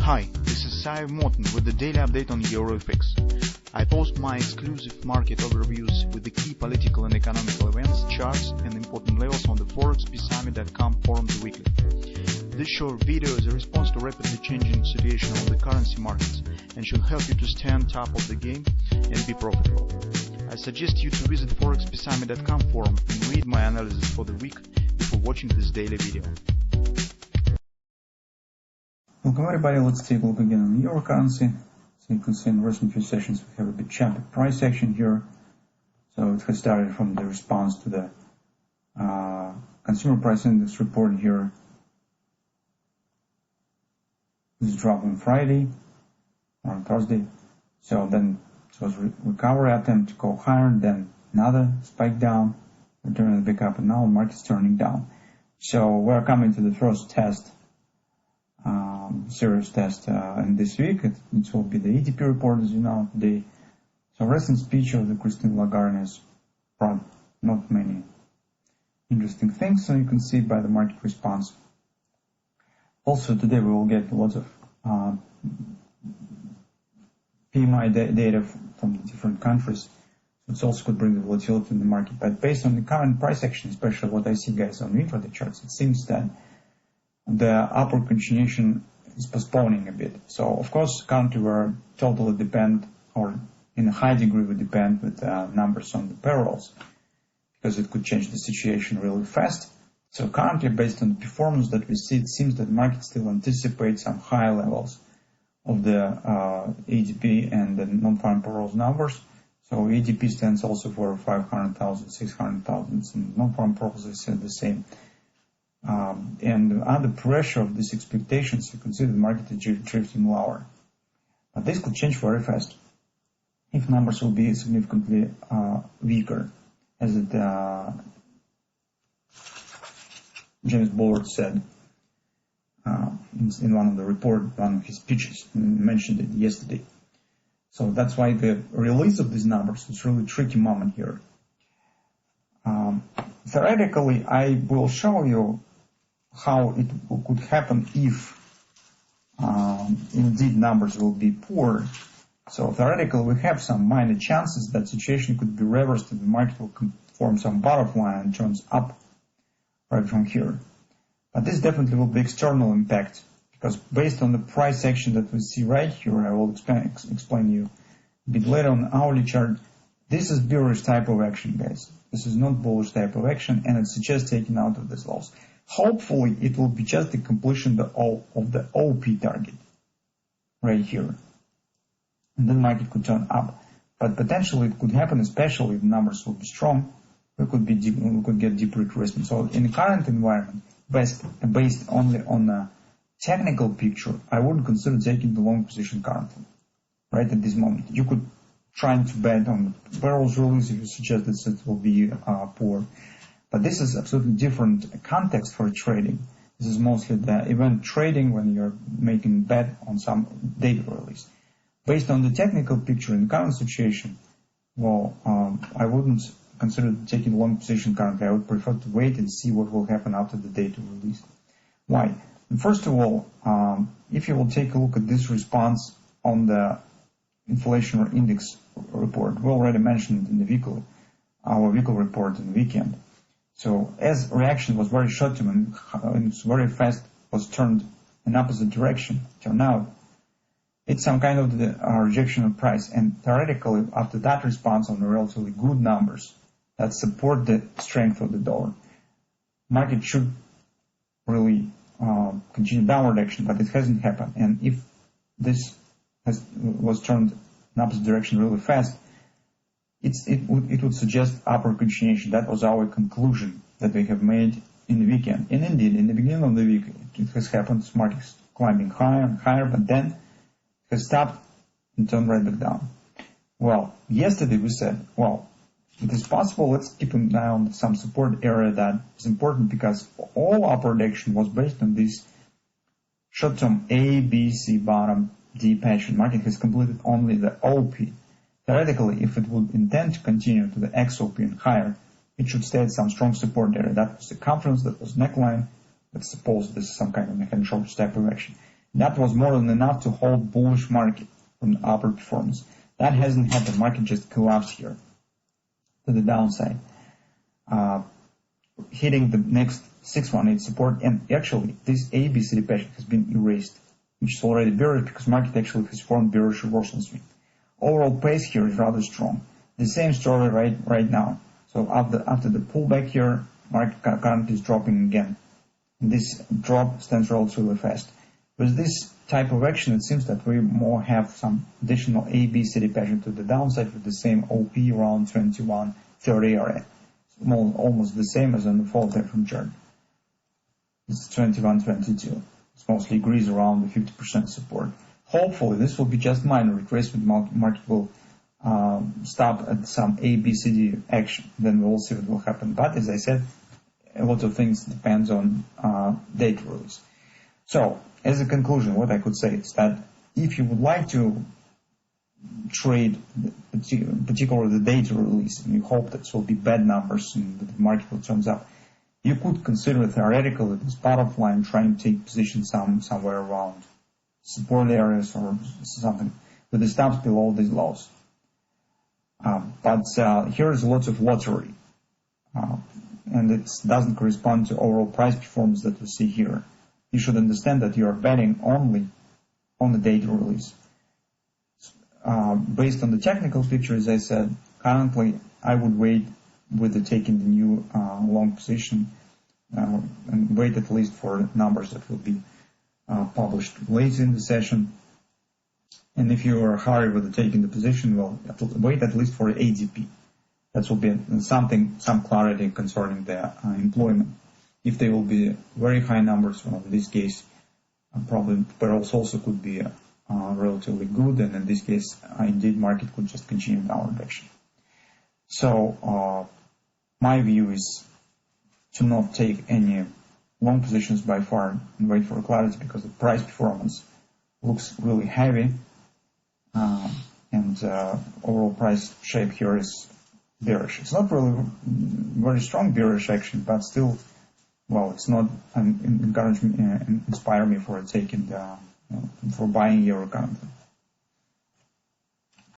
Hi, this is Sive Morten with the daily update on EuroFX. I post my exclusive market overviews with the key political and economical events, charts and important levels on the ForexPeaceArmy.com forums weekly. This short video is a response to rapidly changing situation on the currency markets and should help you to stay on top of the game and be profitable. I suggest you to visit ForexPeaceArmy.com forum and read my analysis for the week before watching this daily video. Welcome everybody, let's take a look again on the euro currency. So you can see in the recent few sessions we have a bit choppy price action here. So it has started from the response to the consumer price index report here. This drop on Friday or on Thursday. So then it was recovery attempt to go higher, then another spike down, returning back up, and now the market's turning down. So we're coming to the first test. Serious test in this week. It will be the EDP report, as you know, today. So recent speech of the Christine Lagarde has brought not many interesting things, so you can see by the market response. Also today we will get lots of PMI data from different countries. So it also could bring the volatility in the market. But based on the current price action, especially what I see guys on intraday charts, it seems that the upward continuation is postponing a bit. So of course currently we're totally depend, or in a high degree we depend with numbers on the payrolls, because it could change the situation really fast. So currently, based on the performance that we see, it seems that the market still anticipates some high levels of the ADP and the non-farm payrolls numbers. So ADP stands also for 500,000, 600,000, and non-farm payrolls is the same. And under pressure of these expectations, you can see the market is drifting lower. But this could change very fast if numbers will be significantly weaker, as it, James Bullard said in one of the report, one of his speeches, mentioned it yesterday. So that's why the release of these numbers is really a tricky moment here. Theoretically, I will show you how it could happen if indeed numbers will be poor. So theoretically, we have some minor chances that situation could be reversed and the market will form some butterfly and turns up right from here. But this definitely will be external impact, because based on the price action that we see right here, I will explain you a bit later on the hourly chart. This is bearish type of action, guys. This is not bullish type of action, and it suggests taking out of this loss. Hopefully, it will be just the completion of the OP target right here, and then market could turn up. But potentially, it could happen, especially if the numbers will be strong. We could get deep retracement. So, in the current environment, based only on a technical picture, I wouldn't consider taking the long position currently, right at this moment. You could try to bet on the payrolls release if you suggest that it will be poor. But this is absolutely different context for trading. This is mostly the event trading when you're making bet on some data release. Based on the technical picture in the current situation, well, I wouldn't consider taking long position currently. I would prefer to wait and see what will happen after the data release. Why? First of all, if you will take a look at this response on the inflation index report, we already mentioned in our weekly report in the weekend. So as reaction was very short term and it's very fast was turned in opposite direction till now, it's some kind of the rejection of price. And theoretically, after that response on the relatively good numbers that support the strength of the dollar, market should really continue downward action, but it hasn't happened. And if this was turned in opposite direction really fast, it would suggest upward continuation. That was our conclusion that we have made in the weekend. And indeed, in the beginning of the week, it has happened. The market is climbing higher and higher, but then it has stopped and turned right back down. Well, yesterday we said, well, it is possible. Let's keep an eye on some support area that is important, because all upward action was based on this short-term A, B, C, bottom, D pattern. Market has completed only the OP. Theoretically, if it would intend to continue to the XOP and higher, it should stay at some strong support area. That was the conference, that was neckline. Let's suppose this is some kind of mechanical type of action. That was more than enough to hold bullish market from the upper performance. That hasn't happened. Market just collapsed here to the downside, hitting the next 618 support. And actually, this ABCD pattern has been erased, which is already bearish because market actually has formed bearish reversal swing. Overall pace here is rather strong. The same story right now. So after the pullback here, market currently is dropping again. And this drop stands relatively fast. With this type of action, it seems that we more have some additional ABCD pattern to the downside with the same OP around 2130 area. Almost the same as on the fall time chart. It's 2122. It mostly agrees around the 50% support. Hopefully, this will be just minor retracement. Market will stop at some ABCD action. Then we will see what will happen. But as I said, a lot of things depends on data release. So, as a conclusion, what I could say is that if you would like to trade, particularly the data release, and you hope that it will be bad numbers and that the market will turn up, you could consider theoretically this bottom line trying to take position somewhere around support areas or something with the stops below these lows. But here is lots of lottery, and it doesn't correspond to overall price performance that we see here. You should understand that you are betting only on the data release. Based on the technical picture, as I said, currently I would wait with taking the new long position and wait at least for numbers that will be published later in the session. And if you are hurried with taking the position, well, wait at least for ADP. That will be some clarity concerning the employment. If they will be very high numbers, well, in this case, probably payrolls also could be relatively good, and in this case, indeed, market could just continue downward direction. So, my view is to not take any long positions by far and wait for clarity because the price performance looks really heavy, and overall price shape here is bearish. It's not really very strong bearish action, but still, well, it's not inspire me for taking for buying euro currently.